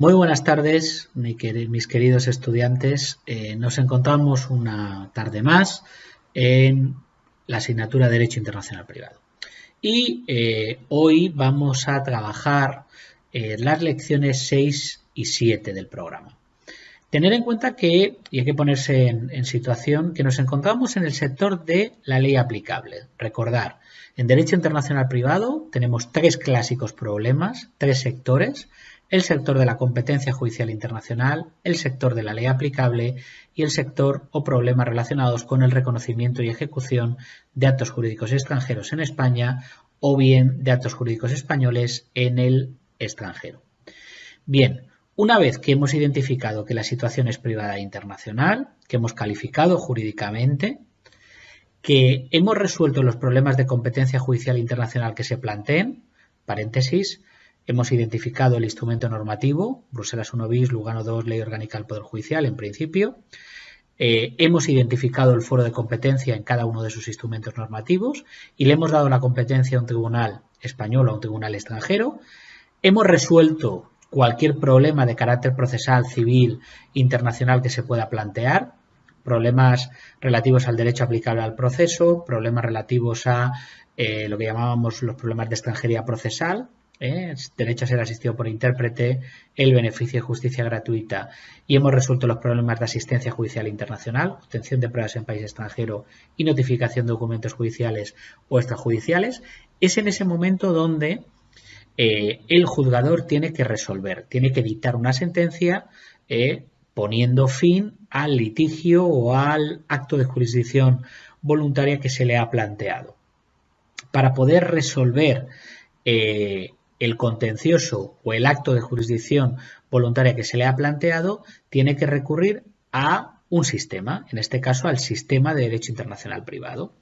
Muy buenas tardes, mis queridos estudiantes. Nos encontramos una tarde más en la asignatura de Derecho Internacional Privado. Y hoy vamos a trabajar las lecciones 6 y 7 del programa. Tener en cuenta que, y hay que ponerse en situación, que nos encontramos en el sector de la ley aplicable. Recordar, en Derecho Internacional Privado tenemos tres clásicos problemas, tres sectores: el sector de la competencia judicial internacional, el sector de la ley aplicable y el sector o problemas relacionados con el reconocimiento y ejecución de actos jurídicos extranjeros en España o bien de actos jurídicos españoles en el extranjero. Bien, una vez que hemos identificado que la situación es privada e internacional, que hemos calificado jurídicamente, que hemos resuelto los problemas de competencia judicial internacional que se planteen, paréntesis, hemos identificado el instrumento normativo, Bruselas I bis, Lugano II, Ley Orgánica del Poder Judicial, en principio. Hemos identificado el foro de competencia en cada uno de sus instrumentos normativos y le hemos dado la competencia a un tribunal español o a un tribunal extranjero. Hemos resuelto cualquier problema de carácter procesal, civil, internacional que se pueda plantear, problemas relativos al derecho aplicable al proceso, problemas relativos a lo que llamábamos los problemas de extranjería procesal, derecho a ser asistido por intérprete, el beneficio de justicia gratuita, y hemos resuelto los problemas de asistencia judicial internacional, obtención de pruebas en país extranjero y notificación de documentos judiciales o extrajudiciales. Es en ese momento donde el juzgador tiene que resolver, tiene que dictar una sentencia poniendo fin al litigio o al acto de jurisdicción voluntaria que se le ha planteado. Para poder resolver el contencioso o el acto de jurisdicción voluntaria que se le ha planteado, tiene que recurrir a un sistema, en este caso al sistema de derecho internacional privado.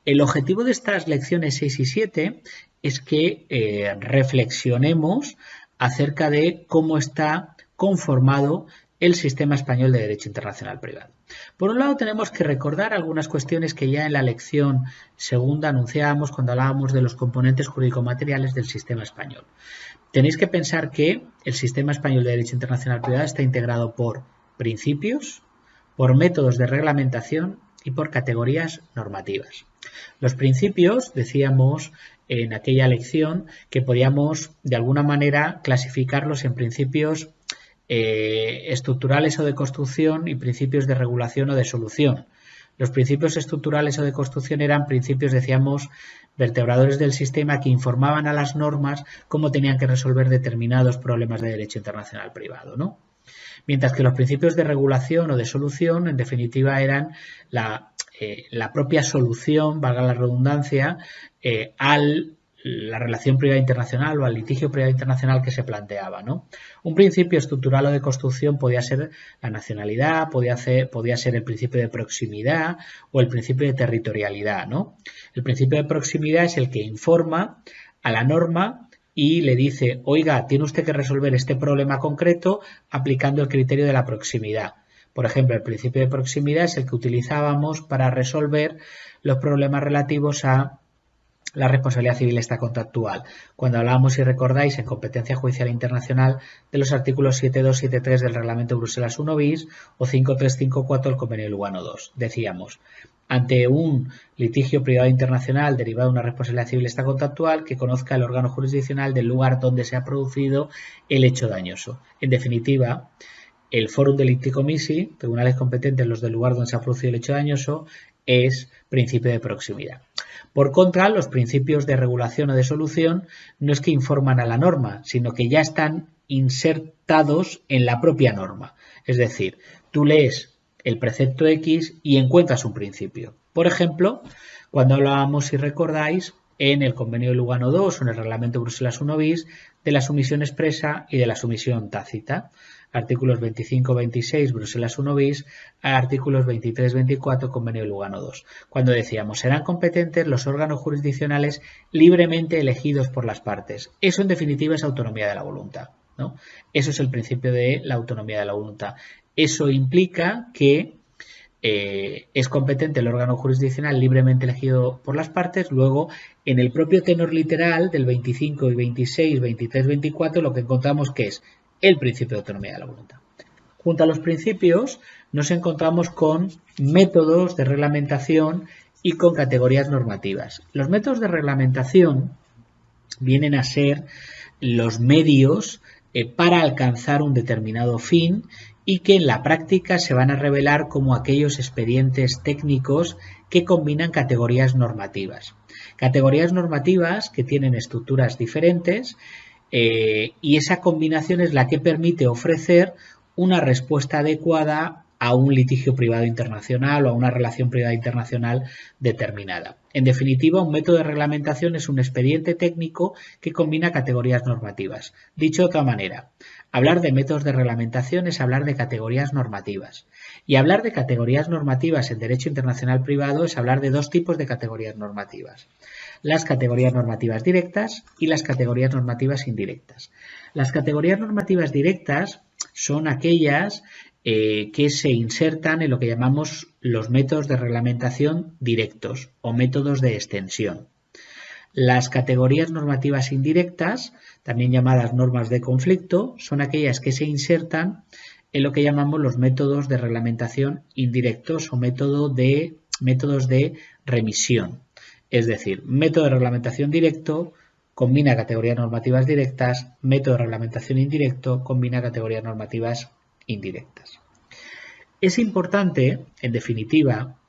El objetivo de estas lecciones 6 y 7 es que reflexionemos acerca de cómo está conformado el sistema español de derecho internacional privado. Por un lado, tenemos que recordar algunas cuestiones que ya en la lección segunda anunciábamos cuando hablábamos de los componentes jurídico-materiales del sistema español. Tenéis que pensar que el sistema español de derecho internacional privado está integrado por principios, por métodos de reglamentación y por categorías normativas. Los principios, decíamos en aquella lección, que podíamos de alguna manera clasificarlos en principios estructurales o de construcción y principios de regulación o de solución. Los principios estructurales o de construcción eran principios, decíamos, vertebradores del sistema que informaban a las normas cómo tenían que resolver determinados problemas de derecho internacional privado, ¿no? Mientras que los principios de regulación o de solución, en definitiva, eran la propia solución, valga la redundancia, a la relación privada internacional o al litigio privado internacional que se planteaba, ¿no? Un principio estructural o de construcción podía ser la nacionalidad, podía ser el principio de proximidad o el principio de territorialidad, ¿no? El principio de proximidad es el que informa a la norma y le dice, oiga, tiene usted que resolver este problema concreto aplicando el criterio de la proximidad. Por ejemplo, el principio de proximidad es el que utilizábamos para resolver los problemas relativos a la responsabilidad civil extracontractual, cuando hablábamos, si recordáis, en competencia judicial internacional de los artículos 7.2 y 7.3 del reglamento Bruselas I bis o 5.354 del convenio de Lugano II. Decíamos, ante un litigio privado internacional derivado de una responsabilidad civil extracontractual, que conozca el órgano jurisdiccional del lugar donde se ha producido el hecho dañoso. En definitiva, el Forum Delicti Comissi, tribunales competentes los del lugar donde se ha producido el hecho dañoso, es principio de proximidad. Por contra, los principios de regulación o de solución no es que informan a la norma, sino que ya están insertados en la propia norma. Es decir, tú lees el precepto X y encuentras un principio. Por ejemplo, cuando hablábamos, si recordáis, en el convenio de Lugano II o en el reglamento Bruselas I bis de la sumisión expresa y de la sumisión tácita. Artículos 25-26, Bruselas I bis, a artículos 23-24, Convenio de Lugano II. Cuando decíamos, serán competentes los órganos jurisdiccionales libremente elegidos por las partes. Eso, en definitiva, es autonomía de la voluntad, ¿no? Eso es el principio de la autonomía de la voluntad. Eso implica que es competente el órgano jurisdiccional libremente elegido por las partes. Luego, en el propio tenor literal del 25 y 26, 23, 24, lo que encontramos que es el principio de autonomía de la voluntad. Junto a los principios nos encontramos con métodos de reglamentación y con categorías normativas. Los métodos de reglamentación vienen a ser los medios para alcanzar un determinado fin y que en la práctica se van a revelar como aquellos expedientes técnicos que combinan categorías normativas. Categorías normativas que tienen estructuras diferentes y esa combinación es la que permite ofrecer una respuesta adecuada a un litigio privado internacional o a una relación privada internacional determinada. En definitiva, un método de reglamentación es un expediente técnico que combina categorías normativas. Dicho de otra manera, hablar de métodos de reglamentación es hablar de categorías normativas. Y hablar de categorías normativas en derecho internacional privado es hablar de dos tipos de categorías normativas. Las categorías normativas directas y las categorías normativas indirectas. Las categorías normativas directas son aquellas que se insertan en lo que llamamos los métodos de reglamentación directos o métodos de extensión. Las categorías normativas indirectas, también llamadas normas de conflicto, son aquellas que se insertan en lo que llamamos los métodos de reglamentación indirectos o métodos de remisión. Es decir, método de reglamentación directo combina categorías normativas directas, método de reglamentación indirecto combina categorías normativas indirectas. Es importante, en definitiva,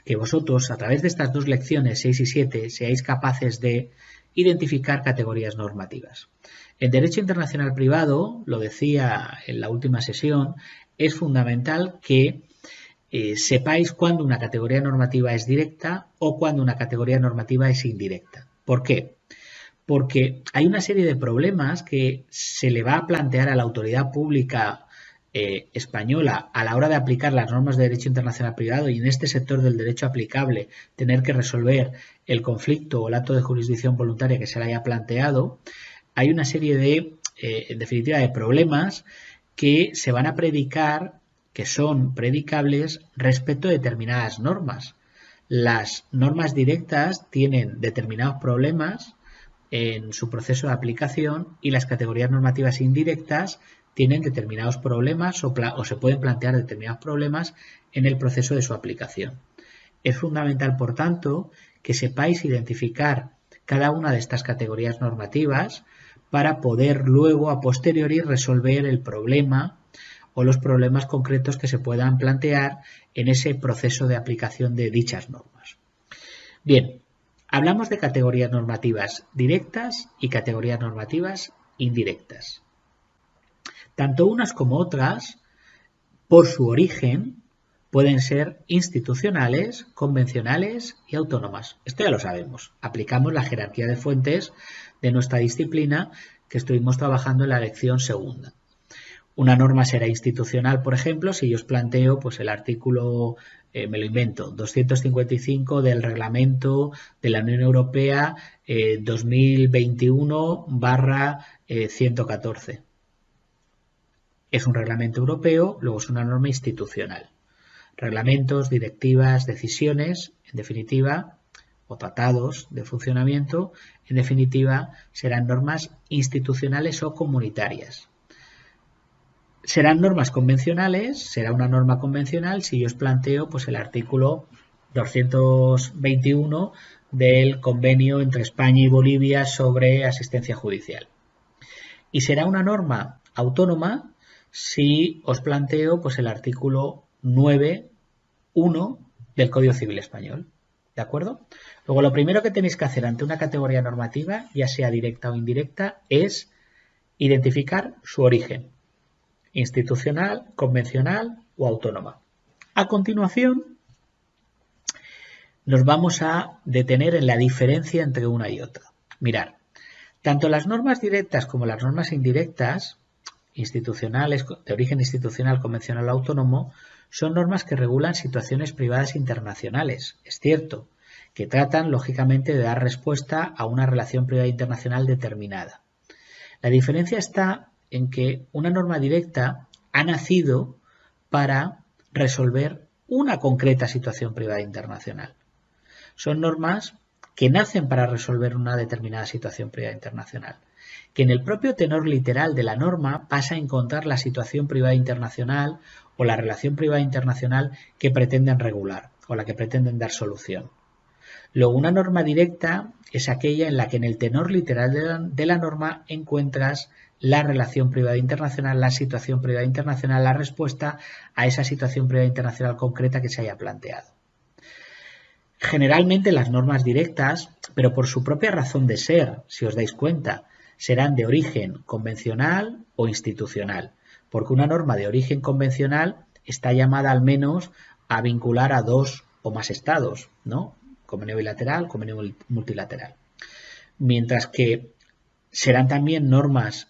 que vosotros a través de estas dos lecciones 6 y 7 seáis capaces de identificar categorías normativas. En derecho internacional privado, lo decía en la última sesión, es fundamental que sepáis cuándo una categoría normativa es directa o cuándo una categoría normativa es indirecta. ¿Por qué? Porque hay una serie de problemas que se le va a plantear a la autoridad pública española a la hora de aplicar las normas de derecho internacional privado y en este sector del derecho aplicable tener que resolver el conflicto o el acto de jurisdicción voluntaria que se le haya planteado. Hay una serie de, en definitiva, de problemas que se van a predicar, que son predicables respecto a determinadas normas. Las normas directas tienen determinados problemas en su proceso de aplicación y las categorías normativas indirectas tienen determinados problemas o se pueden plantear determinados problemas en el proceso de su aplicación. Es fundamental, por tanto, que sepáis identificar cada una de estas categorías normativas para poder luego, a posteriori, resolver el problema o los problemas concretos que se puedan plantear en ese proceso de aplicación de dichas normas. Bien, hablamos de categorías normativas directas y categorías normativas indirectas. Tanto unas como otras, por su origen, pueden ser institucionales, convencionales y autónomas. Esto ya lo sabemos. Aplicamos la jerarquía de fuentes de nuestra disciplina que estuvimos trabajando en la lección segunda. Una norma será institucional, por ejemplo, si yo os planteo pues, el artículo, me lo invento, 255 del Reglamento de la Unión Europea 2021/114. Es un reglamento europeo, luego es una norma institucional. Reglamentos, directivas, decisiones, en definitiva, o tratados de funcionamiento, en definitiva, serán normas institucionales o comunitarias. Serán normas convencionales, será una norma convencional si yo os planteo pues, el artículo 221 del convenio entre España y Bolivia sobre asistencia judicial. Y será una norma autónoma si os planteo pues, el artículo 9.1 del Código Civil Español. ¿De acuerdo? Luego, lo primero que tenéis que hacer ante una categoría normativa, ya sea directa o indirecta, es identificar su origen. Institucional, convencional o autónoma. A continuación, nos vamos a detener en la diferencia entre una y otra. Mirad, tanto las normas directas como las normas indirectas, institucionales, de origen institucional, convencional o autónomo, son normas que regulan situaciones privadas internacionales. Es cierto, que tratan, lógicamente, de dar respuesta a una relación privada internacional determinada. La diferencia está en que una norma directa ha nacido para resolver una concreta situación privada internacional. Son normas que nacen para resolver una determinada situación privada internacional. que en el propio tenor literal de la norma vas a encontrar la situación privada internacional o la relación privada internacional que pretenden regular o la que pretenden dar solución. Luego, una norma directa es aquella en la que en el tenor literal de la norma encuentras la relación privada internacional, la situación privada internacional, la respuesta a esa situación privada internacional concreta que se haya planteado. Generalmente las normas directas, pero por su propia razón de ser, si os dais cuenta, serán de origen convencional o institucional, porque una norma de origen convencional está llamada al menos a vincular a dos o más estados, ¿no? Convenio bilateral, convenio multilateral. Mientras que serán también normas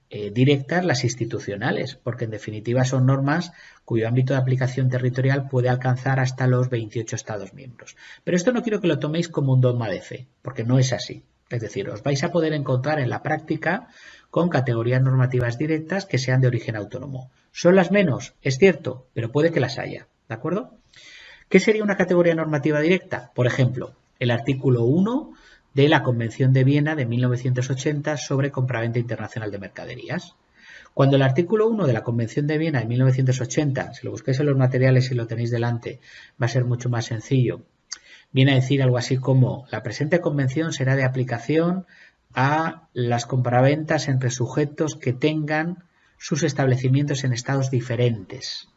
directas las institucionales, porque en definitiva son normas cuyo ámbito de aplicación territorial puede alcanzar hasta los 28 Estados miembros. Pero esto no quiero que lo toméis como un dogma de fe, porque no es así. Es decir, os vais a poder encontrar en la práctica con categorías normativas directas que sean de origen autónomo. ¿Son las menos? Es cierto, pero puede que las haya, ¿de acuerdo? ¿Qué sería una categoría normativa directa? Por ejemplo, el artículo 1 de la Convención de Viena de 1980 sobre compraventa internacional de mercaderías. Cuando el artículo 1 de la Convención de Viena de 1980, si lo busquáis en los materiales y lo tenéis delante, va a ser mucho más sencillo, viene a decir algo así como: la presente convención será de aplicación a las compraventas entre sujetos que tengan sus establecimientos en estados diferentes.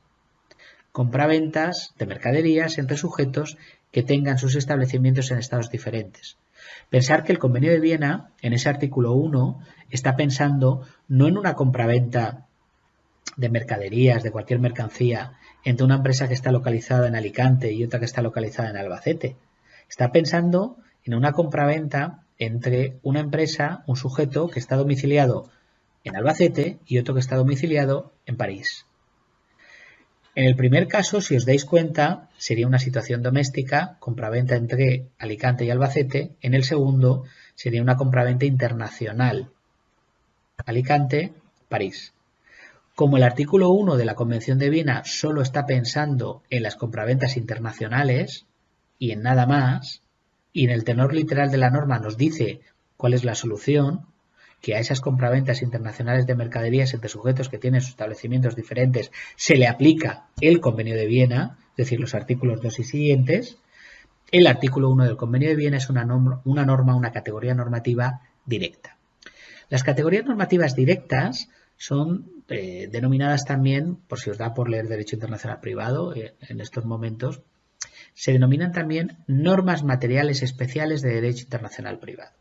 Compraventas de mercaderías entre sujetos que tengan sus establecimientos en estados diferentes. Pensar que el Convenio de Viena, en ese artículo 1, está pensando no en una compraventa de mercaderías, de cualquier mercancía, entre una empresa que está localizada en Alicante y otra que está localizada en Albacete. Está pensando en una compraventa entre una empresa, un sujeto que está domiciliado en Albacete y otro que está domiciliado en París. En el primer caso, si os dais cuenta, sería una situación doméstica, compraventa entre Alicante y Albacete. En el segundo, sería una compraventa internacional, Alicante, París. Como el artículo 1 de la Convención de Viena solo está pensando en las compraventas internacionales y en nada más, y en el tenor literal de la norma nos dice cuál es la solución, que a esas compraventas internacionales de mercaderías entre sujetos que tienen sus establecimientos diferentes se le aplica el Convenio de Viena, es decir, los artículos 2 y siguientes. El artículo 1 del Convenio de Viena es una categoría normativa directa. Las categorías normativas directas son denominadas también, por si os da por leer Derecho Internacional Privado en estos momentos, se denominan también normas materiales especiales de Derecho Internacional Privado.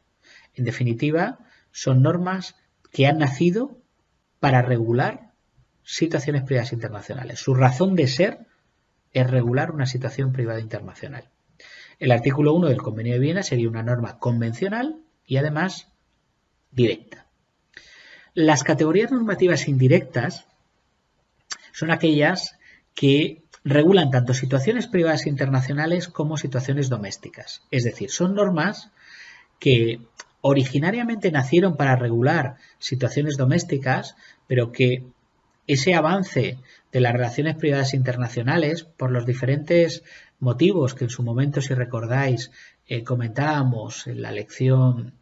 En definitiva, son normas que han nacido para regular situaciones privadas internacionales. Su razón de ser es regular una situación privada internacional. El artículo 1 del Convenio de Viena sería una norma convencional y además directa. Las categorías normativas indirectas son aquellas que regulan tanto situaciones privadas internacionales como situaciones domésticas. Es decir, son normas que originariamente nacieron para regular situaciones domésticas, pero que ese avance de las relaciones privadas internacionales, por los diferentes motivos que en su momento, si recordáis, comentábamos en la lecciones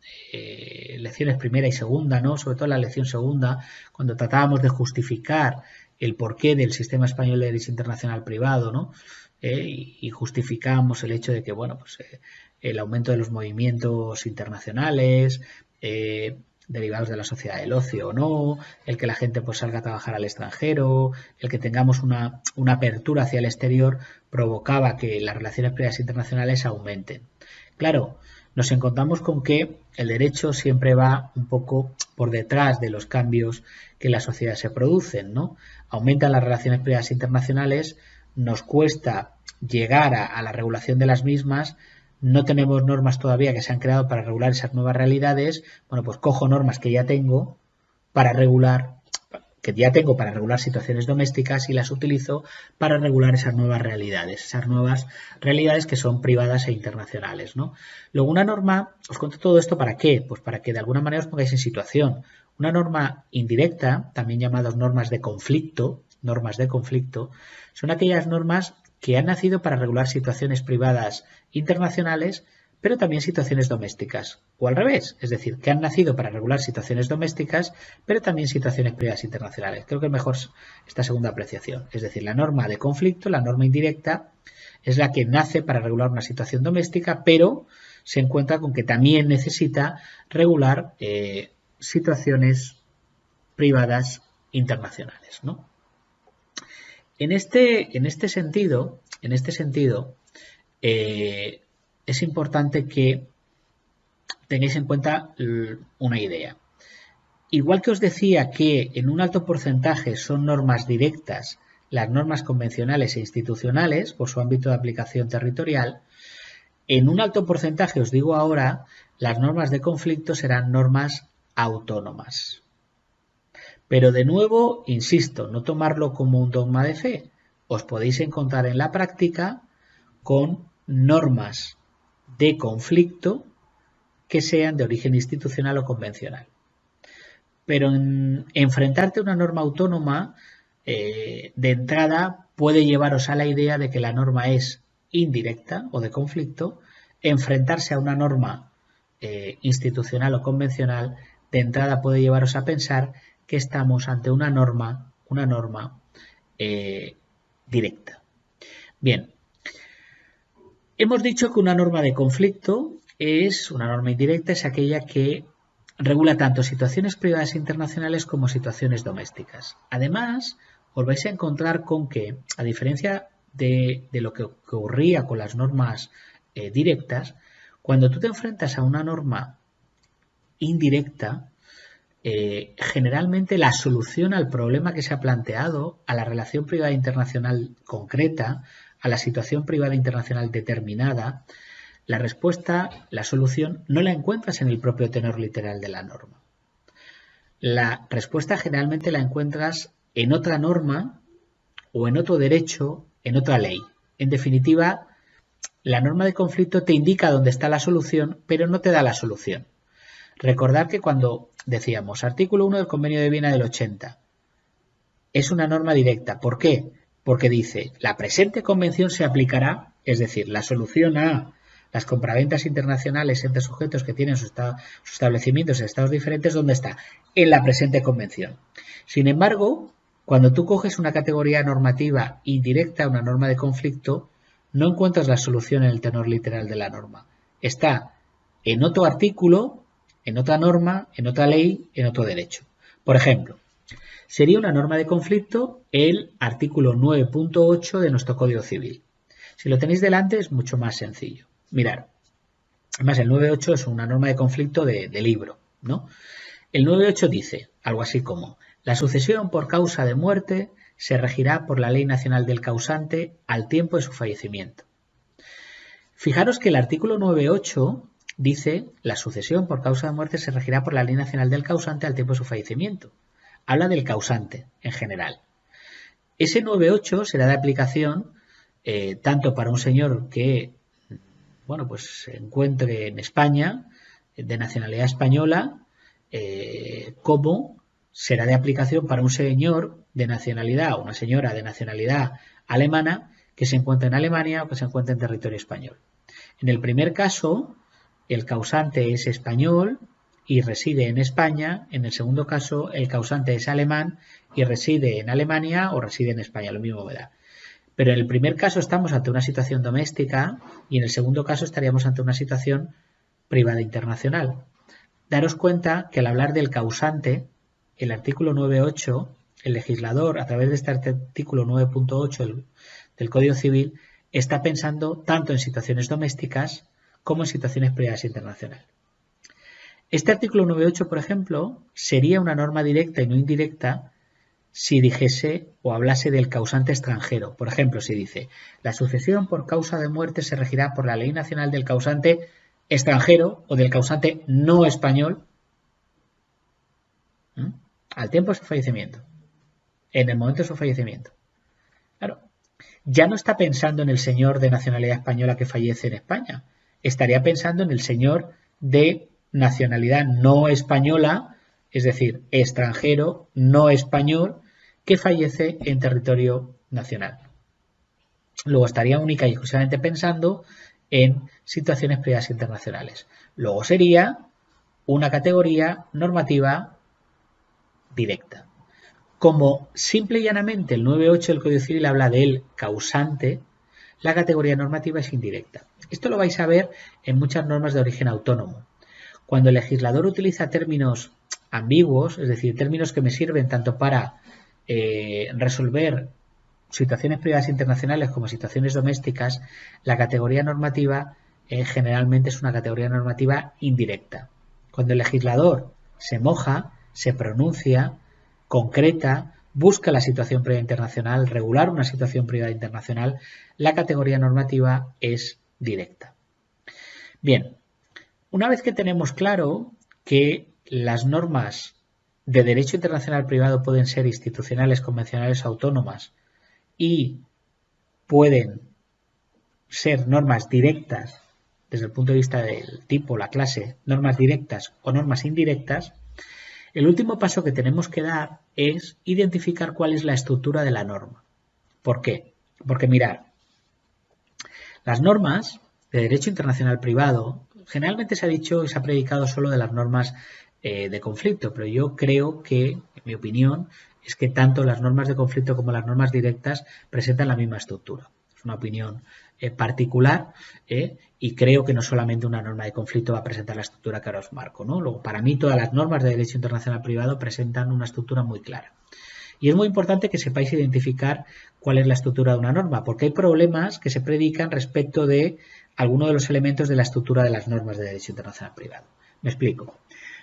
primera y segunda, ¿no? Sobre todo en la lección segunda, cuando tratábamos de justificar el porqué del sistema español de derecho internacional privado, ¿no? Y justificamos el hecho de que, bueno, pues el aumento de los movimientos internacionales, derivados de la sociedad del ocio o no, el que la gente pues salga a trabajar al extranjero, el que tengamos una apertura hacia el exterior provocaba que las relaciones privadas internacionales aumenten. Claro, nos encontramos con que el derecho siempre va un poco por detrás de los cambios que en la sociedad se producen, ¿no? Aumentan las relaciones privadas internacionales, nos cuesta llegar a la regulación de las mismas, no tenemos normas todavía que se han creado para regular esas nuevas realidades. Bueno, pues cojo normas que ya tengo para regular situaciones domésticas y las utilizo para regular esas nuevas realidades que son privadas e internacionales, ¿no? Luego, una norma, os cuento todo esto ¿para qué? Pues para que de alguna manera os pongáis en situación. Una norma indirecta, también llamadas normas de conflicto, son aquellas normas que han nacido para regular situaciones privadas internacionales, pero también situaciones domésticas, o al revés, es decir, que han nacido para regular situaciones domésticas, pero también situaciones privadas internacionales. Creo que es mejor esta segunda apreciación, es decir, la norma de conflicto, la norma indirecta, es la que nace para regular una situación doméstica, pero se encuentra con que también necesita regular situaciones privadas internacionales, ¿no? En este sentido, es importante que tengáis en cuenta una idea. Igual que os decía que en un alto porcentaje son normas directas las normas convencionales e institucionales por su ámbito de aplicación territorial, en un alto porcentaje, os digo ahora, las normas de conflicto serán normas autónomas. Pero de nuevo, insisto, no tomarlo como un dogma de fe. Os podéis encontrar en la práctica con normas de conflicto que sean de origen institucional o convencional. Pero en enfrentarte a una norma autónoma, de entrada puede llevaros a la idea de que la norma es indirecta o de conflicto. Enfrentarse a una norma institucional o convencional, de entrada puede llevaros a pensar que estamos ante una norma directa. Bien, hemos dicho que una norma de conflicto es una norma indirecta, es aquella que regula tanto situaciones privadas internacionales como situaciones domésticas. Además, os vais a encontrar con que, a diferencia de lo que ocurría con las normas directas, cuando tú te enfrentas a una norma indirecta, generalmente la solución al problema que se ha planteado, a la relación privada internacional concreta, a la situación privada internacional determinada, la respuesta, la solución, no la encuentras en el propio tenor literal de la norma. La respuesta generalmente la encuentras en otra norma o en otro derecho, en otra ley. En definitiva, la norma de conflicto te indica dónde está la solución, pero no te da la solución. Recordad que cuando decíamos artículo 1 del Convenio de Viena del 80, es una norma directa. ¿Por qué? Porque dice, la presente convención se aplicará, es decir, la solución a las compraventas internacionales entre sujetos que tienen sus establecimientos en estados diferentes, ¿dónde está? En la presente convención. Sin embargo, cuando tú coges una categoría normativa indirecta, una norma de conflicto, no encuentras la solución en el tenor literal de la norma. Está en otro artículo, en otra norma, en otra ley, en otro derecho. Por ejemplo, sería una norma de conflicto el artículo 9.8 de nuestro Código Civil. Si lo tenéis delante es mucho más sencillo. Mirad, además el 9.8 es una norma de conflicto de libro, ¿no? El 9.8 dice algo así como: la sucesión por causa de muerte se regirá por la ley nacional del causante al tiempo de su fallecimiento. Fijaros que el artículo 9.8 dice: la sucesión por causa de muerte se regirá por la ley nacional del causante al tiempo de su fallecimiento. Habla del causante en general. Ese 9.8 será de aplicación tanto para un señor que pues se encuentre en España, de nacionalidad española, como será de aplicación para un señor de nacionalidad o una señora de nacionalidad alemana que se encuentre en Alemania o que se encuentre en territorio español. En el primer caso, el causante es español y reside en España. En el segundo caso, el causante es alemán y reside en Alemania o reside en España, lo mismo me da. Pero en el primer caso estamos ante una situación doméstica y en el segundo caso estaríamos ante una situación privada internacional. Daros cuenta que al hablar del causante, el artículo 9.8, el legislador, a través de este artículo 9.8 del Código Civil, está pensando tanto en situaciones domésticas como en situaciones privadas internacionales. Este artículo 9.8, por ejemplo, sería una norma directa y no indirecta si dijese o hablase del causante extranjero. Por ejemplo, si dice: la sucesión por causa de muerte se regirá por la ley nacional del causante extranjero o del causante no español al tiempo de su fallecimiento, en el momento de su fallecimiento. Claro, ya no está pensando en el señor de nacionalidad española que fallece en España, estaría pensando en el señor de nacionalidad no española, es decir, extranjero, no español, que fallece en territorio nacional. Luego estaría única y exclusivamente pensando en situaciones privadas internacionales. Luego sería una categoría normativa directa. Como simple y llanamente el 9.8 del Código Civil habla del causante, la categoría normativa es indirecta. Esto lo vais a ver en muchas normas de origen autónomo. Cuando el legislador utiliza términos ambiguos, es decir, términos que me sirven tanto para resolver situaciones privadas internacionales como situaciones domésticas, la categoría normativa generalmente es una categoría normativa indirecta. Cuando el legislador se moja, se pronuncia, concreta, busca la situación privada internacional, regular una situación privada internacional, la categoría normativa es directa. Bien, una vez que tenemos claro que las normas de derecho internacional privado pueden ser institucionales, convencionales, autónomas y pueden ser normas directas desde el punto de vista del tipo, la clase, normas directas o normas indirectas, el último paso que tenemos que dar es identificar cuál es la estructura de la norma. ¿Por qué? Porque mirad, las normas de derecho internacional privado, generalmente se ha dicho y se ha predicado solo de las normas de conflicto, pero yo creo que, en mi opinión, es que tanto las normas de conflicto como las normas directas presentan la misma estructura. Es una opinión particular y creo que no solamente una norma de conflicto va a presentar la estructura que ahora os marco, ¿no? Luego, para mí todas las normas de derecho internacional privado presentan una estructura muy clara. Y es muy importante que sepáis identificar cuál es la estructura de una norma, porque hay problemas que se predican respecto de algunos de los elementos de la estructura de las normas de derecho internacional privado. Me explico.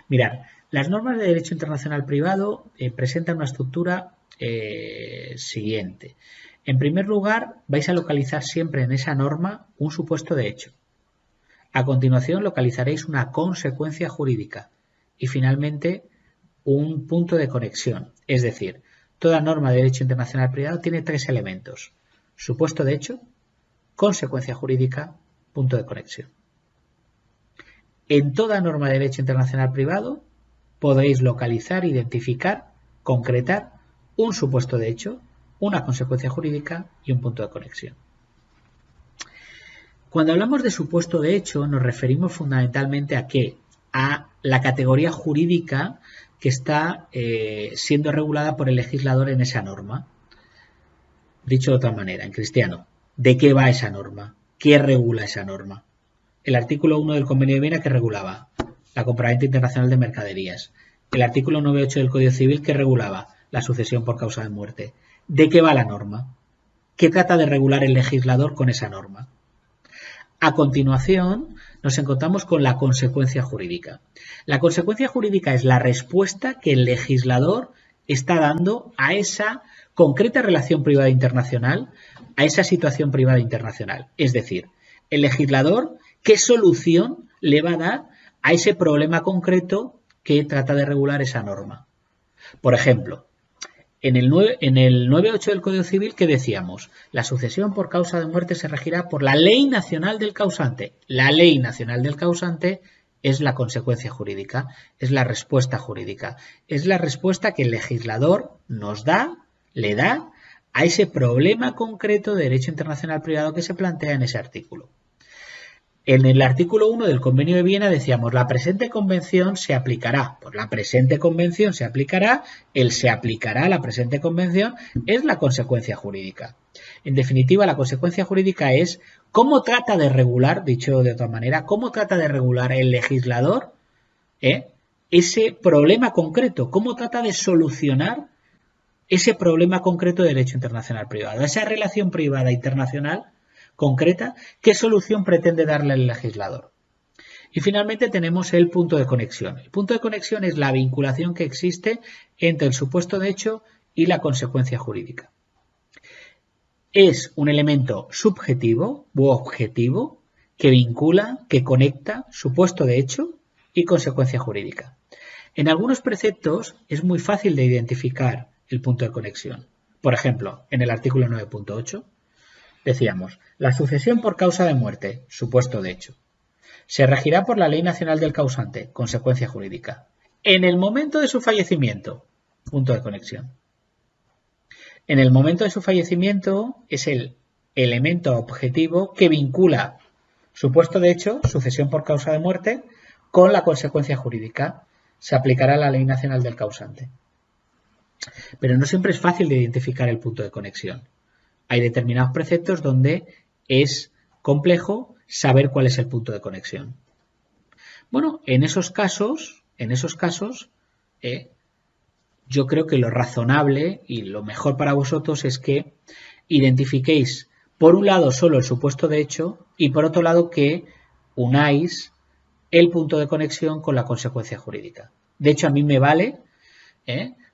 Mirad, las normas de derecho internacional privado presentan una estructura siguiente. En primer lugar, vais a localizar siempre en esa norma un supuesto de hecho. A continuación, localizaréis una consecuencia jurídica y finalmente un punto de conexión. Es decir, toda norma de derecho internacional privado tiene tres elementos: supuesto de hecho, consecuencia jurídica, punto de conexión. En toda norma de derecho internacional privado podréis localizar, identificar, concretar un supuesto de hecho, una consecuencia jurídica y un punto de conexión. Cuando hablamos de supuesto de hecho nos referimos fundamentalmente ¿a qué? A la categoría jurídica que está siendo regulada por el legislador en esa norma. Dicho de otra manera, en cristiano, ¿de qué va esa norma? ¿Qué regula esa norma? El artículo 1 del Convenio de Viena, que regulaba la compraventa internacional de mercaderías. El artículo 9.8 del Código Civil, que regulaba la sucesión por causa de muerte. ¿De qué va la norma? ¿Qué trata de regular el legislador con esa norma? A continuación, nos encontramos con la consecuencia jurídica. La consecuencia jurídica es la respuesta que el legislador está dando a esa concreta relación privada internacional, a esa situación privada internacional. Es decir, el legislador, ¿qué solución le va a dar a ese problema concreto que trata de regular esa norma? Por ejemplo, en el 9.8 del Código Civil, ¿qué decíamos? La sucesión por causa de muerte se regirá por la ley nacional del causante. La ley nacional del causante es la consecuencia jurídica, es la respuesta jurídica, es la respuesta que el legislador nos da, le da a ese problema concreto de derecho internacional privado que se plantea en ese artículo. En el artículo 1 del Convenio de Viena decíamos, la presente convención se aplicará. Por la presente convención se aplicará, el se aplicará, la presente convención, es la consecuencia jurídica. En definitiva, la consecuencia jurídica es cómo trata de regular, dicho de otra manera, cómo trata de regular el legislador ese problema concreto, cómo trata de solucionar ese problema concreto de derecho internacional privado, esa relación privada internacional concreta, ¿qué solución pretende darle al legislador? Y finalmente tenemos el punto de conexión. El punto de conexión es la vinculación que existe entre el supuesto de hecho y la consecuencia jurídica. Es un elemento subjetivo u objetivo que vincula, que conecta supuesto de hecho y consecuencia jurídica. En algunos preceptos es muy fácil de identificar el punto de conexión. Por ejemplo, en el artículo 9.8 decíamos, la sucesión por causa de muerte, supuesto de hecho, se regirá por la ley nacional del causante, consecuencia jurídica. En el momento de su fallecimiento, punto de conexión. En el momento de su fallecimiento es el elemento objetivo que vincula Supuesto de hecho, sucesión por causa de muerte con la consecuencia jurídica. Se aplicará la ley nacional del causante. Pero no siempre es fácil de identificar el punto de conexión. Hay determinados preceptos donde es complejo saber cuál es el punto de conexión. Bueno, en esos casos, yo creo que lo razonable y lo mejor para vosotros es que identifiquéis, por un lado, solo el supuesto de hecho y por otro lado que unáis el punto de conexión con la consecuencia jurídica. De hecho, a mí me vale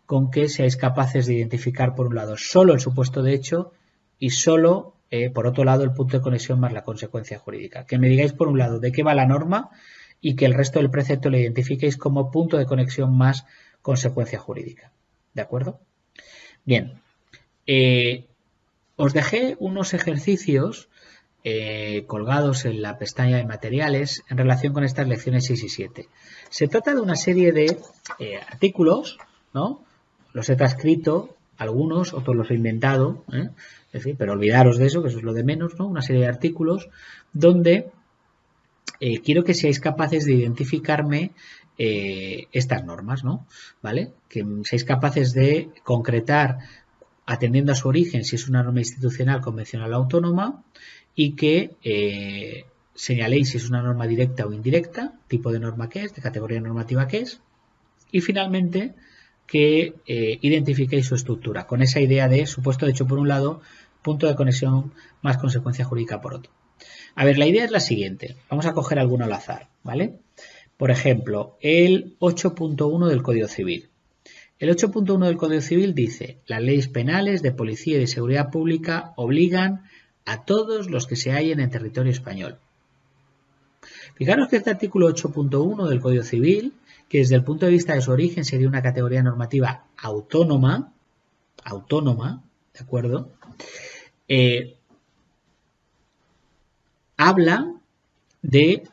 con que seáis capaces de identificar, por un lado, solo el supuesto de hecho y solo, por otro lado, el punto de conexión más la consecuencia jurídica. Que me digáis, por un lado, de qué va la norma y que el resto del precepto lo identifiquéis como punto de conexión más consecuencia jurídica. ¿De acuerdo? Bien. Os dejé unos ejercicios colgados en la pestaña de materiales en relación con estas lecciones 6 y 7. Se trata de una serie de artículos, ¿no? Los he transcrito, algunos, otros los he inventado, es decir, pero olvidaros de eso, que eso es lo de menos, ¿no? Una serie de artículos donde quiero que seáis capaces de identificarme estas normas, ¿no? ¿Vale? Que seáis capaces de concretar, atendiendo a su origen, si es una norma institucional, convencional o autónoma, y que señaléis si es una norma directa o indirecta, tipo de norma que es, de categoría normativa que es, y finalmente que identifiquéis su estructura, con esa idea de supuesto de hecho por un lado, punto de conexión más consecuencia jurídica por otro. A ver, la idea es la siguiente. Vamos a coger alguno al azar, ¿vale? Por ejemplo, el 8.1 del Código Civil. El 8.1 del Código Civil dice: las leyes penales, de policía y de seguridad pública obligan a todos los que se hallen en territorio español. Fijaros que este artículo 8.1 del Código Civil, que desde el punto de vista de su origen sería una categoría normativa autónoma, ¿de acuerdo? Habla de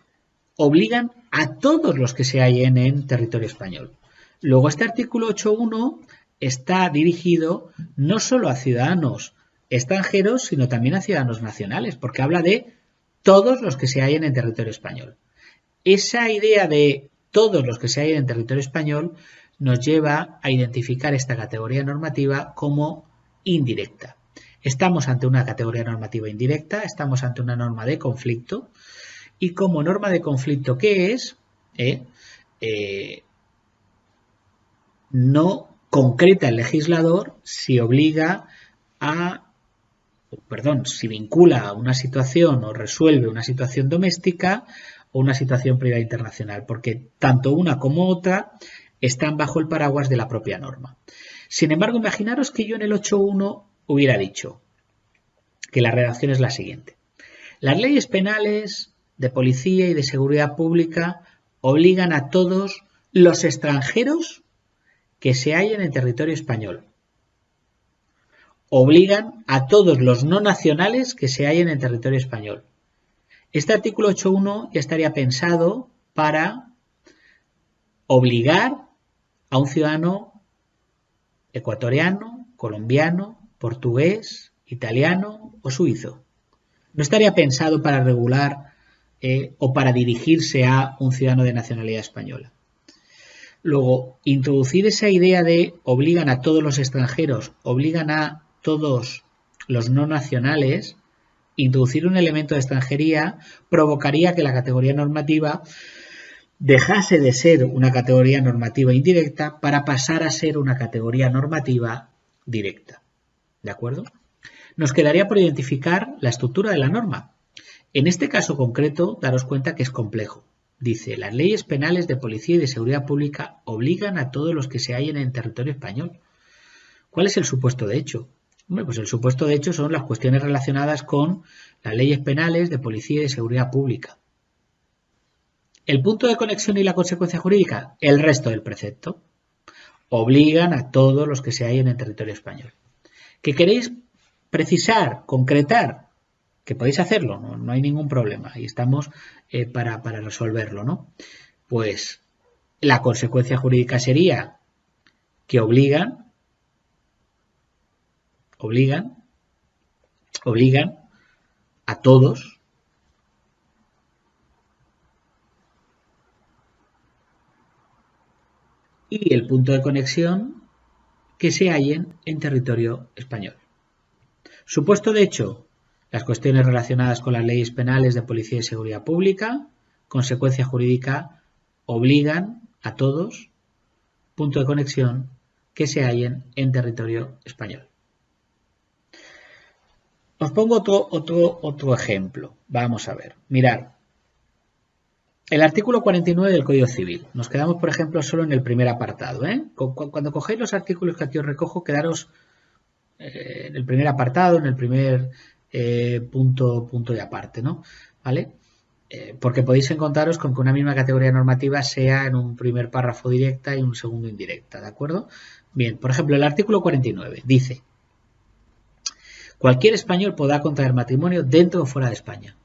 obligan a todos los que se hallen en territorio español. Luego, este artículo 8.1 está dirigido no solo a ciudadanos extranjeros, sino también a ciudadanos nacionales, porque habla de todos los que se hallen en territorio español. Esa idea de todos los que se hallen en territorio español nos lleva a identificar esta categoría normativa como indirecta. Estamos ante una categoría normativa indirecta, estamos ante una norma de conflicto, y como norma de conflicto, ¿qué es? No concreta el legislador si obliga si vincula a una situación o resuelve una situación doméstica o una situación privada internacional, porque tanto una como otra están bajo el paraguas de la propia norma. Sin embargo, imaginaros que yo en el 8.1 hubiera dicho que la redacción es la siguiente: las leyes penales, de policía y de seguridad pública obligan a todos los extranjeros que se hallen en territorio español. Obligan a todos los no nacionales que se hallen en territorio español. Este artículo 8.1 ya estaría pensado para obligar a un ciudadano ecuatoriano, colombiano, portugués, italiano o suizo. No estaría pensado para regular o para dirigirse a un ciudadano de nacionalidad española. Luego, introducir esa idea de obligan a todos los extranjeros, obligan a todos los no nacionales, introducir un elemento de extranjería provocaría que la categoría normativa dejase de ser una categoría normativa indirecta para pasar a ser una categoría normativa directa. ¿De acuerdo? Nos quedaría por identificar la estructura de la norma. En este caso concreto, daros cuenta que es complejo. Dice: las leyes penales, de policía y de seguridad pública obligan a todos los que se hallen en territorio español. ¿Cuál es el supuesto de hecho? Hombre, pues el supuesto de hecho son las cuestiones relacionadas con las leyes penales, de policía y de seguridad pública. El punto de conexión y la consecuencia jurídica, el resto del precepto. Obligan a todos los que se hallen en territorio español. ¿Qué queréis precisar, concretar? Que podéis hacerlo, no hay ningún problema. Ahí estamos para resolverlo, ¿no? Pues la consecuencia jurídica sería que obligan a todos y el punto de conexión que se hallen en territorio español. Supuesto de hecho, las cuestiones relacionadas con las leyes penales de policía y seguridad pública, consecuencia jurídica, obligan a todos, punto de conexión, que se hallen en territorio español. Os pongo otro ejemplo. Vamos a ver. Mirad. El artículo 49 del Código Civil. Nos quedamos, por ejemplo, solo en el primer apartado. Cuando cogéis los artículos que aquí os recojo, quedaros en el primer apartado, en el primer punto y aparte, ¿no? ¿Vale? Porque podéis encontraros con que una misma categoría normativa sea en un primer párrafo directa y un segundo indirecta, ¿de acuerdo? Bien, por ejemplo, el artículo 49 dice: cualquier español podrá contraer matrimonio dentro o fuera de España.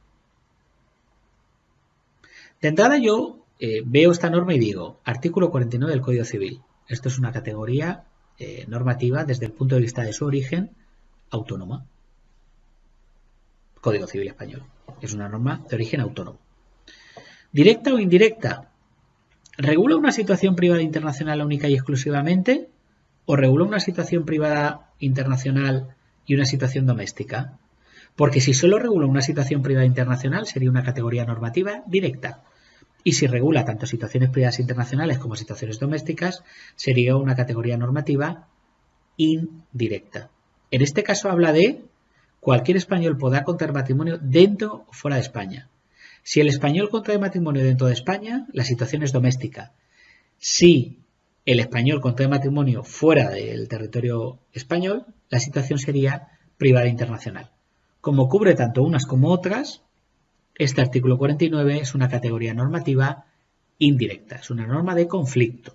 De entrada yo veo esta norma y digo, artículo 49 del Código Civil. Esto es una categoría normativa desde el punto de vista de su origen autónoma. Código Civil español. Es una norma de origen autónomo. ¿Directa o indirecta? ¿Regula una situación privada internacional única y exclusivamente? ¿O regula una situación privada internacional y una situación doméstica? Porque si solo regula una situación privada internacional sería una categoría normativa directa. Y si regula tanto situaciones privadas internacionales como situaciones domésticas, sería una categoría normativa indirecta. En este caso habla de cualquier español podrá contraer matrimonio dentro o fuera de España. Si el español contrae matrimonio dentro de España, la situación es doméstica. Si el español contrae matrimonio fuera del territorio español, la situación sería privada internacional. Como cubre tanto unas como otras, este artículo 49 es una categoría normativa indirecta, es una norma de conflicto.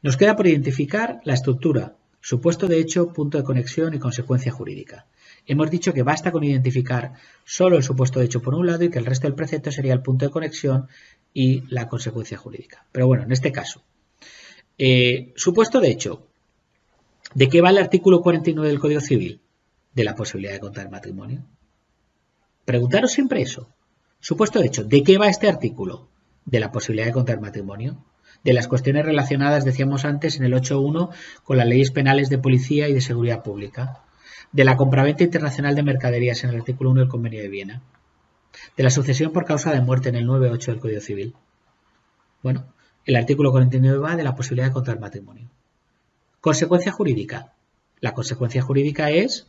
Nos queda por identificar la estructura, supuesto de hecho, punto de conexión y consecuencia jurídica. Hemos dicho que basta con identificar solo el supuesto de hecho por un lado y que el resto del precepto sería el punto de conexión y la consecuencia jurídica. Pero bueno, en este caso, supuesto de hecho, ¿de qué va el artículo 49 del Código Civil? De la posibilidad de contraer matrimonio. Preguntaros siempre eso. Supuesto de hecho, ¿de qué va este artículo? De la posibilidad de contraer matrimonio. De las cuestiones relacionadas, decíamos antes, en el 8.1 con las leyes penales de policía y de seguridad pública. De la compraventa internacional de mercaderías en el artículo 1 del Convenio de Viena. De la sucesión por causa de muerte en el 9.8 del Código Civil. Bueno, el artículo 49 va de la posibilidad de contraer matrimonio. Consecuencia jurídica. La consecuencia jurídica es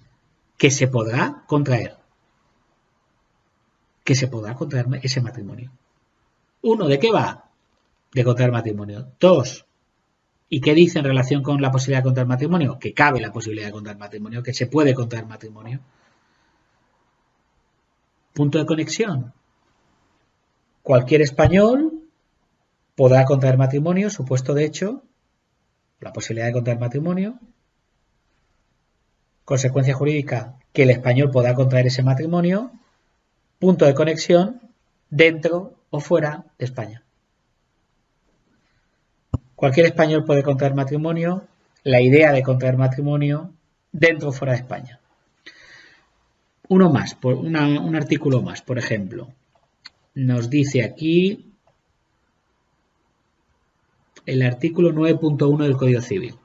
que se podrá contraer. Que se podrá contraer ese matrimonio. 1. ¿De qué va? De contraer matrimonio. 2. ¿Y qué dice en relación con la posibilidad de contraer matrimonio? Que cabe la posibilidad de contraer matrimonio, que se puede contraer matrimonio. Punto de conexión. Cualquier español podrá contraer matrimonio, supuesto de hecho, la posibilidad de contraer matrimonio. Consecuencia jurídica, que el español podrá contraer ese matrimonio. Punto de conexión, dentro o fuera de España. Cualquier español puede contraer matrimonio, la idea de contraer matrimonio dentro o fuera de España. Uno más, un artículo más, por ejemplo. Nos dice aquí el artículo 9.1 del Código Civil.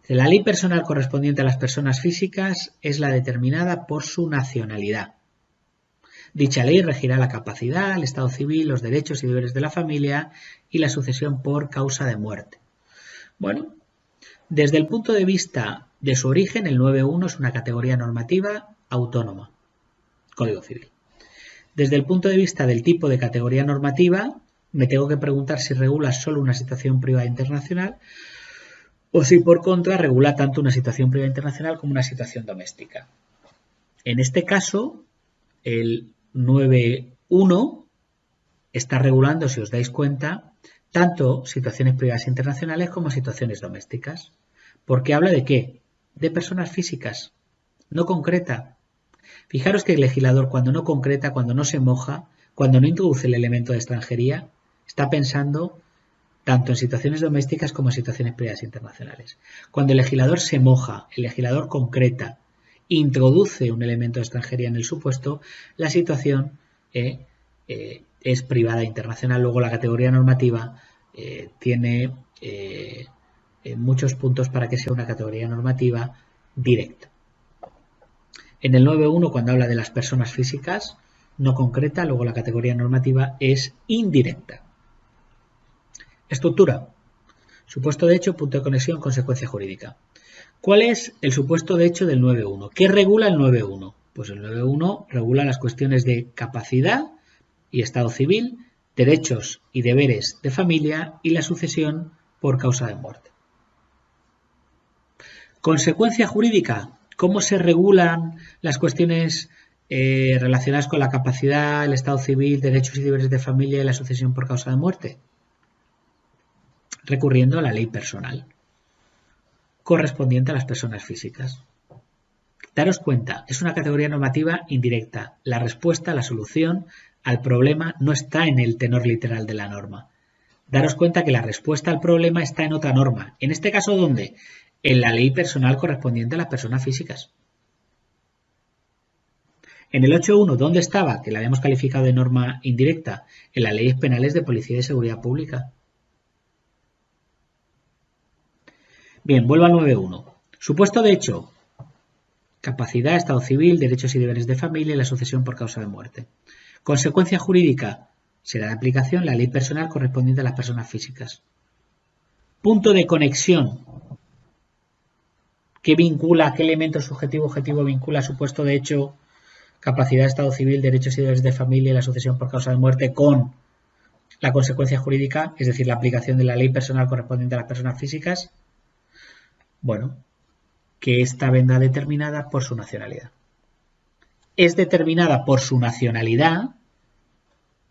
La ley personal correspondiente a las personas físicas es la determinada por su nacionalidad. Dicha ley regirá la capacidad, el estado civil, los derechos y deberes de la familia y la sucesión por causa de muerte. Bueno, desde el punto de vista de su origen, el 9.1 es una categoría normativa autónoma, Código Civil. Desde el punto de vista del tipo de categoría normativa, me tengo que preguntar si regula solo una situación privada internacional o si por contra regula tanto una situación privada internacional como una situación doméstica. En este caso, el 9.1 está regulando, si os dais cuenta, tanto situaciones privadas internacionales como situaciones domésticas. ¿Porque habla de qué? De personas físicas, no concreta. Fijaros que el legislador, cuando no concreta, cuando no se moja, cuando no introduce el elemento de extranjería, está pensando tanto en situaciones domésticas como en situaciones privadas internacionales. Cuando el legislador se moja, el legislador concreta, introduce un elemento de extranjería en el supuesto, la situación es privada internacional. Luego la categoría normativa tiene muchos puntos para que sea una categoría normativa directa. En el 9.1, cuando habla de las personas físicas, no concreta, luego la categoría normativa es indirecta. Estructura. Supuesto de hecho, punto de conexión, consecuencia jurídica. ¿Cuál es el supuesto de hecho del 9.1? ¿Qué regula el 9.1? Pues el 9.1 regula las cuestiones de capacidad y estado civil, derechos y deberes de familia y la sucesión por causa de muerte. Consecuencia jurídica. ¿Cómo se regulan las cuestiones relacionadas con la capacidad, el estado civil, derechos y deberes de familia y la sucesión por causa de muerte? Recurriendo a la ley personal correspondiente a las personas físicas. Daros cuenta, es una categoría normativa indirecta. La respuesta, la solución al problema no está en el tenor literal de la norma. Daros cuenta que la respuesta al problema está en otra norma. En este caso, ¿dónde? En la ley personal correspondiente a las personas físicas. En el 8.1, ¿dónde estaba? Que la habíamos calificado de norma indirecta. En las leyes penales de policía y de seguridad pública. Bien, vuelvo al 9.1. Supuesto de hecho. Capacidad, estado civil, derechos y deberes de familia y la sucesión por causa de muerte. Consecuencia jurídica. Será de aplicación la ley personal correspondiente a las personas físicas. Punto de conexión. ¿Qué vincula, qué elemento subjetivo objetivo vincula supuesto de hecho, capacidad, estado civil, derechos y deberes de familia y la sucesión por causa de muerte con la consecuencia jurídica, es decir, la aplicación de la ley personal correspondiente a las personas físicas? Bueno, que esta vendrá determinada por su nacionalidad. Es determinada por su nacionalidad,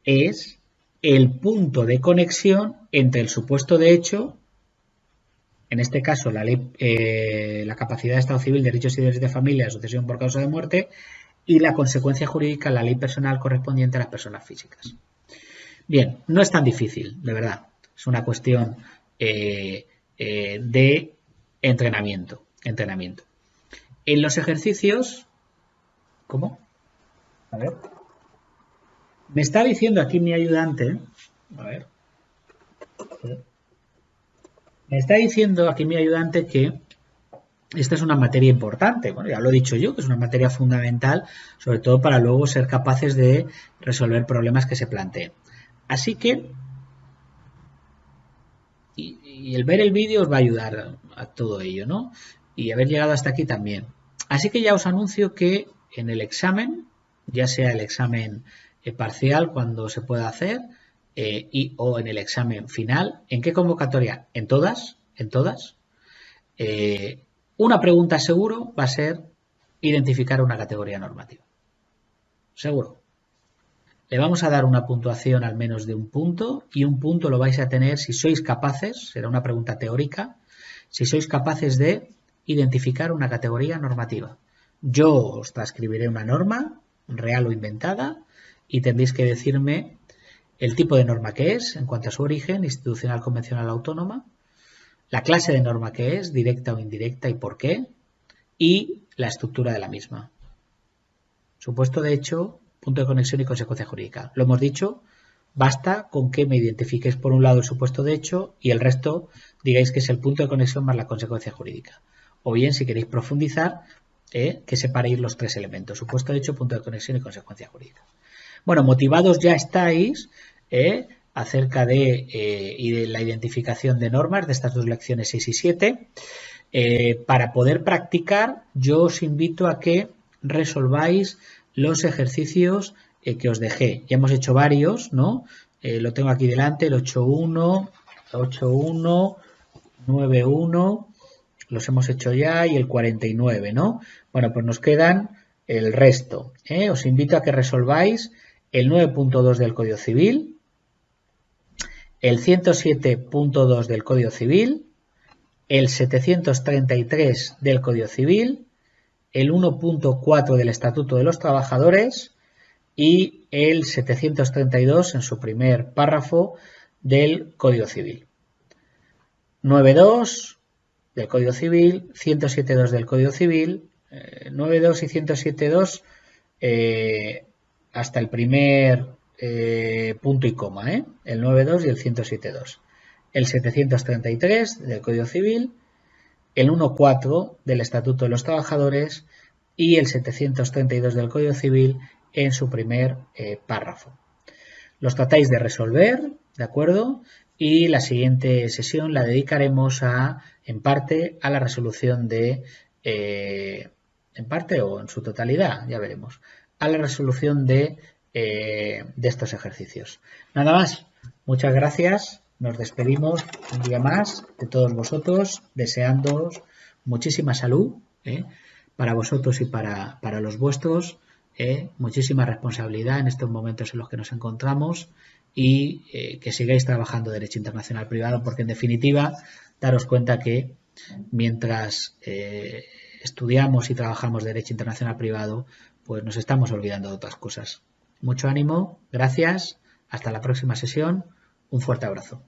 es el punto de conexión entre el supuesto de hecho, en este caso la ley, la capacidad de estado civil, derechos y deberes de familia, sucesión por causa de muerte, y la consecuencia jurídica, la ley personal correspondiente a las personas físicas. Bien, no es tan difícil, de verdad. Es una cuestión de entrenamiento. En los ejercicios, ¿cómo? A ver. Me está diciendo aquí mi ayudante, a ver. Me está diciendo aquí mi ayudante que esta es una materia importante. Bueno, ya lo he dicho yo, que es una materia fundamental, sobre todo para luego ser capaces de resolver problemas que se planteen. Así que, y el ver el vídeo os va a ayudar a todo ello, ¿no? Y haber llegado hasta aquí también. Así que ya os anuncio que en el examen, ya sea el examen parcial cuando se pueda hacer, o en el examen final, ¿en qué convocatoria? En todas. Una pregunta seguro va a ser identificar una categoría normativa. Seguro. Le vamos a dar una puntuación al menos de un punto y un punto lo vais a tener si sois capaces, será una pregunta teórica, si sois capaces de identificar una categoría normativa. Yo os transcribiré una norma, real o inventada, y tendréis que decirme el tipo de norma que es, en cuanto a su origen, institucional, convencional, autónoma, la clase de norma que es, directa o indirecta y por qué, y la estructura de la misma. Supuesto de hecho, punto de conexión y consecuencia jurídica. Lo hemos dicho, basta con que me identifiquéis por un lado el supuesto de hecho y el resto digáis que es el punto de conexión más la consecuencia jurídica. O bien, si queréis profundizar, que separéis los tres elementos, supuesto de hecho, punto de conexión y consecuencia jurídica. Bueno, motivados ya estáis acerca de la identificación de normas de estas dos lecciones 6 y 7. Para poder practicar, yo os invito a que resolváis los ejercicios que os dejé. Ya hemos hecho varios, ¿no? Lo tengo aquí delante, el 8.1, 8.1, 9.1, los hemos hecho ya, y el 49, ¿no? Bueno, pues nos quedan el resto. Os invito a que resolváis el 9.2 del Código Civil, el 107.2 del Código Civil, el 733 del Código Civil, el 1.4 del Estatuto de los Trabajadores y el 732 en su primer párrafo del Código Civil. 9.2 del Código Civil, 107.2 del Código Civil, 9.2 y 107.2 hasta el primer punto y coma, el 9.2 y el 107.2. el 733 del Código Civil, el 1.4 del Estatuto de los Trabajadores y el 732 del Código Civil en su primer párrafo. Los tratáis de resolver, ¿de acuerdo? Y la siguiente sesión la dedicaremos en parte a la resolución de, en parte o en su totalidad, ya veremos, a la resolución de estos ejercicios. Nada más, muchas gracias, nos despedimos un día más de todos vosotros, deseándoos muchísima salud para vosotros y para los vuestros, muchísima responsabilidad en estos momentos en los que nos encontramos y que sigáis trabajando Derecho Internacional Privado, porque en definitiva daros cuenta que mientras estudiamos y trabajamos Derecho Internacional Privado, pues nos estamos olvidando de otras cosas. Mucho ánimo, gracias, hasta la próxima sesión, un fuerte abrazo.